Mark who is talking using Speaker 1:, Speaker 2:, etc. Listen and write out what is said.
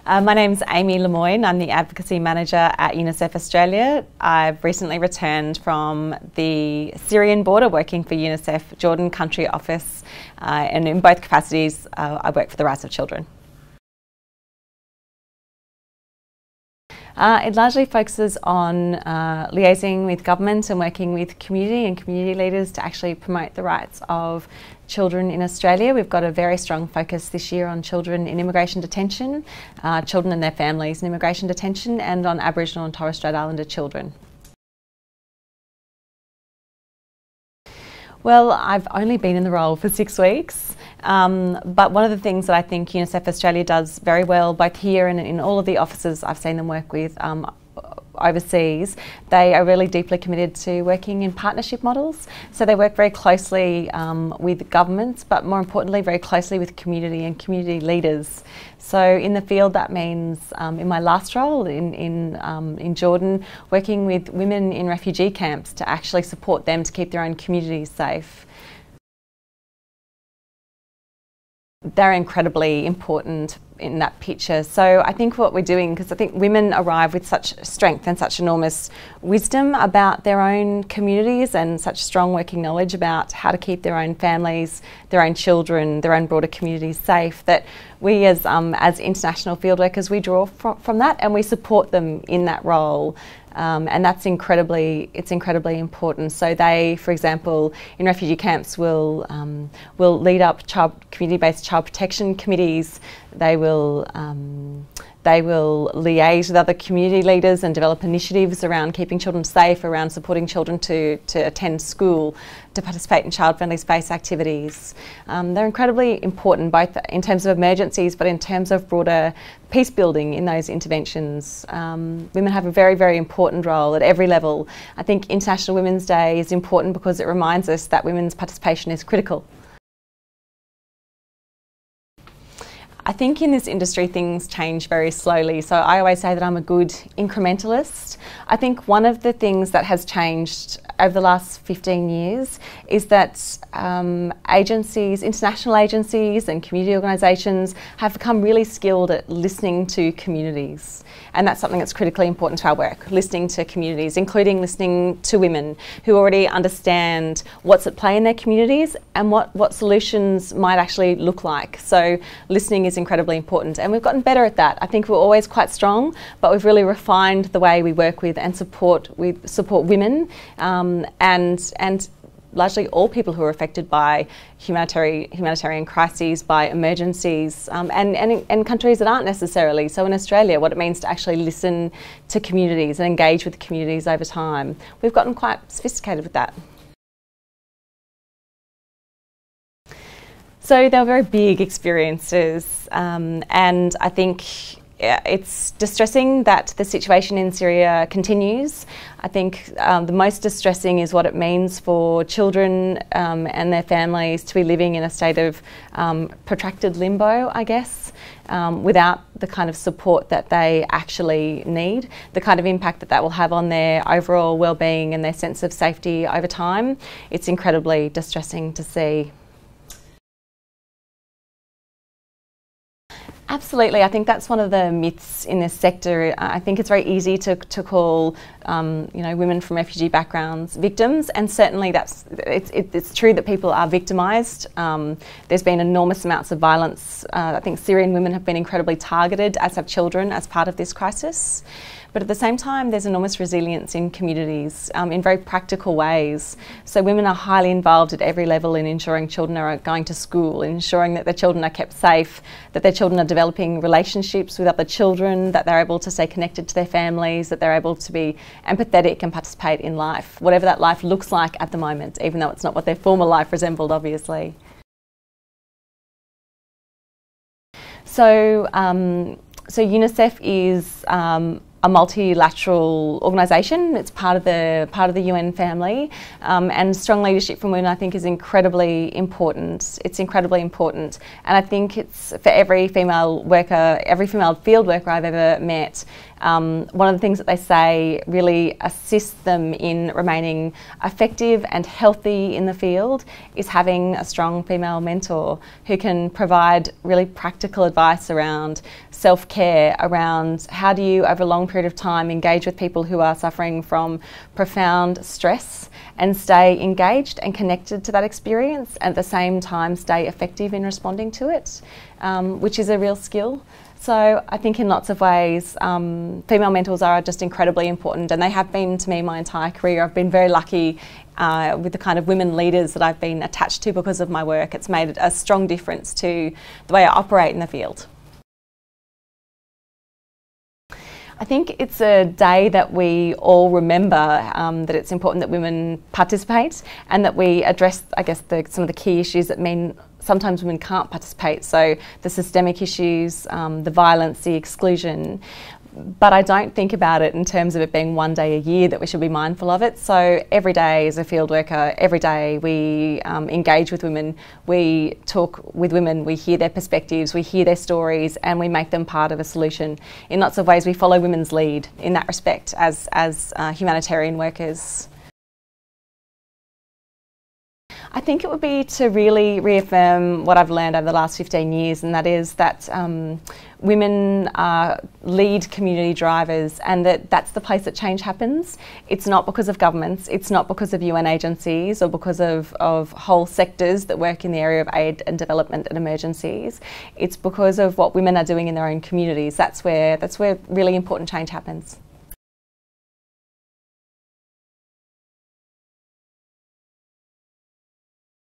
Speaker 1: My name's Amy Lamoin. I'm the Advocacy Manager at UNICEF Australia. I've recently returned from the Syrian border working for UNICEF Jordan Country Office, and in both capacities I work for the rights of children. It largely focuses on liaising with government and working with community and community leaders to actually promote the rights of children in Australia. We've got a very strong focus this year on children in immigration detention, children and their families in immigration detention, and on Aboriginal and Torres Strait Islander children. Well, I've only been in the role for 6 weeks, but one of the things that I think UNICEF Australia does very well, both here and in all of the offices I've seen them work with overseas, they are really deeply committed to working in partnership models. So they work very closely with governments, but more importantly very closely with community and community leaders. So in the field that means, in my last role in Jordan, working with women in refugee camps to actually support them to keep their own communities safe. They're incredibly important in that picture. So I think what we're doing, because I think women arrive with such strength and such enormous wisdom about their own communities and such strong working knowledge about how to keep their own families, their own children, their own broader communities safe, that we as international field workers, we draw from that and we support them in that role. And it's incredibly important. So they, for example, in refugee camps will lead up community-based child protection committees. They will liaise with other community leaders and develop initiatives around keeping children safe, around supporting children to attend school, to participate in child-friendly space activities. They're incredibly important, both in terms of emergencies, but in terms of broader peace building in those interventions. Women have a very, very important role at every level. I think International Women's Day is important because it reminds us that women's participation is critical. I think in this industry things change very slowly, so I always say that I'm a good incrementalist. I think one of the things that has changed over the last 15 years is that agencies, international agencies and community organisations have become really skilled at listening to communities. And that's something that's critically important to our work, listening to communities, including listening to women who already understand what's at play in their communities and what solutions might actually look like. So listening is incredibly important, and we've gotten better at that. I think we're always quite strong, but we've really refined the way we work with and support women and largely all people who are affected by humanitarian crises, by emergencies, and countries that aren't necessarily. So in Australia, what it means to actually listen to communities and engage with communities over time. We've gotten quite sophisticated with that. So they were very big experiences, and I think it's distressing that the situation in Syria continues. I think the most distressing is what it means for children and their families to be living in a state of protracted limbo, I guess, without the kind of support that they actually need, the kind of impact that will have on their overall well-being and their sense of safety over time. It's incredibly distressing to see. Absolutely, I think that's one of the myths in this sector. I think it's very easy to call women from refugee backgrounds victims, and certainly it's true that people are victimised. There's been enormous amounts of violence. I think Syrian women have been incredibly targeted, as have children, as part of this crisis. But at the same time, there's enormous resilience in communities in very practical ways. So women are highly involved at every level in ensuring children are going to school, ensuring that their children are kept safe, that their children are developing relationships with other children, that they're able to stay connected to their families, that they're able to be empathetic and participate in life, whatever that life looks like at the moment, even though it's not what their former life resembled, obviously. So UNICEF is a multilateral organisation. It's part of the UN family, and strong leadership from women, I think, is incredibly important. It's incredibly important, and I think it's for every female worker, every female field worker I've ever met. One of the things that they say really assists them in remaining effective and healthy in the field is having a strong female mentor who can provide really practical advice around self-care, around how do you over a long period of time engage with people who are suffering from profound stress and stay engaged and connected to that experience, and at the same time stay effective in responding to it, which is a real skill. So I think in lots of ways female mentors are just incredibly important, and they have been to me my entire career. I've been very lucky with the kind of women leaders that I've been attached to because of my work. It's made a strong difference to the way I operate in the field. I think it's a day that we all remember that it's important that women participate and that we address, I guess, some of the key issues that mean sometimes women can't participate. So the systemic issues, the violence, the exclusion. But I don't think about it in terms of it being one day a year that we should be mindful of it. So every day as a field worker, every day we engage with women, we talk with women, we hear their perspectives, we hear their stories, and we make them part of a solution. In lots of ways we follow women's lead in that respect as humanitarian workers. I think it would be to really reaffirm what I've learned over the last 15 years, and that is that women are lead community drivers, and that's the place that change happens. It's not because of governments, it's not because of UN agencies or because of whole sectors that work in the area of aid and development and emergencies. It's because of what women are doing in their own communities. That's where really important change happens.